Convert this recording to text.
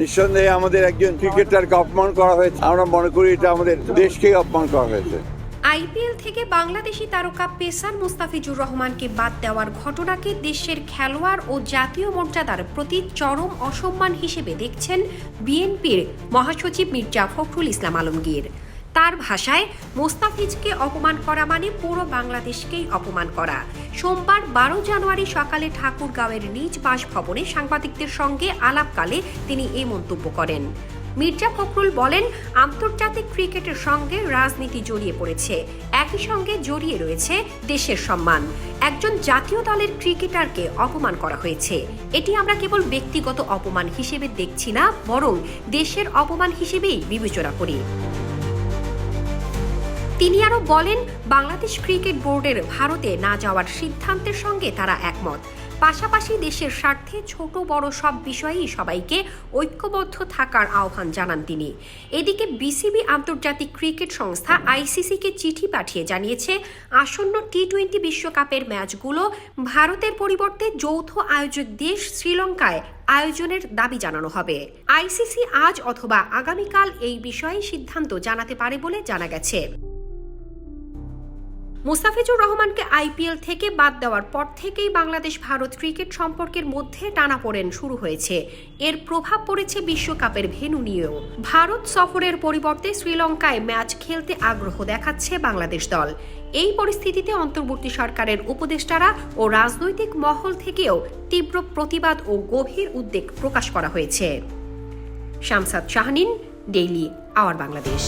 নিঃসন্দেহে আমাদের একজন ক্রিকেটারকে অপমান করা হয়েছে। আমরা মনে করি এটা আমাদের দেশকেই অপমান করা হয়েছে। আইপিএল থেকে বাংলাদেশি তারকা পেসার মুস্তাফিজুর রহমানকে বাদ দেওয়ার ঘটনাকে দেশের খেলোয়াড় ও জাতীয় মর্যাদার প্রতি চরম অসম্মান হিসেবে দেখছেন বিএনপির মহাসচিব মির্জা ফখরুল ইসলাম আলমগীর। তার ভাষায়, মোস্তাফিজকে অপমান করা মানে পুরো বাংলাদেশকেই অপমান করা। সোমবার 12 জানুয়ারি সকালে ঠাকুরগাঁওয়ের নিজ বাসভবনে সাংবাদিকদের সঙ্গে আলাপকালে তিনি এই মন্তব্য করেন। মির্জা ফখরুল বলেন, আন্তর্জাতিক ক্রিকেটের সঙ্গে রাজনীতি জড়িয়ে পড়েছে, একই সঙ্গে জড়িয়ে রয়েছে দেশের সম্মান। একজন জাতীয় দলের ক্রিকেটারকে অপমান করা হয়েছে, এটি আমরা কেবল ব্যক্তিগত অপমান হিসেবে দেখছি না, বরং দেশের অপমান হিসেবেই বিবেচনা করি। তিনি আরও বলেন, বাংলাদেশ ক্রিকেট বোর্ডের ভারতে না যাওয়ার সিদ্ধান্তের সঙ্গে তারা একমত। পাশাপাশি দেশের স্বার্থে ছোট বড় সব বিষয়েই সবাইকে ঐক্যবদ্ধ থাকার আহ্বান জানান তিনি। এদিকে বিসিবি আন্তর্জাতিক ক্রিকেট সংস্থা আইসিসিকে চিঠি পাঠিয়ে জানিয়েছে, আসন্ন টি-20 বিশ্বকাপের ম্যাচগুলো ভারতের পরিবর্তে যৌথ আয়োজক দেশ শ্রীলঙ্কায় আয়োজনের দাবি জানানো হবে। আইসিসি আজ অথবা আগামীকাল এই বিষয়ে সিদ্ধান্ত জানাতে পারে বলে জানা গেছে। মুস্তাফিজুর রহমানকে আইপিএল থেকে বাদ দেওয়ার পর থেকেই বাংলাদেশ ভারত ক্রিকেট সম্পর্কের মধ্যে টানাপোড়েন শুরু হয়েছে। এর প্রভাব পড়েছে বিশ্বকাপের ভেন্যু নিয়েও। ভারত সফরের পরিবর্তে শ্রীলঙ্কায় ম্যাচ খেলতে আগ্রহ দেখাচ্ছে বাংলাদেশ দল। এই পরিস্থিতিতে অন্তর্বর্তী সরকারের উপদেষ্টারা ও রাজনৈতিক মহল থেকেও তীব্র প্রতিবাদ ও গভীর উদ্বেগ প্রকাশ করা হয়েছে। Shamsad Shahnin, daily our Bangladesh.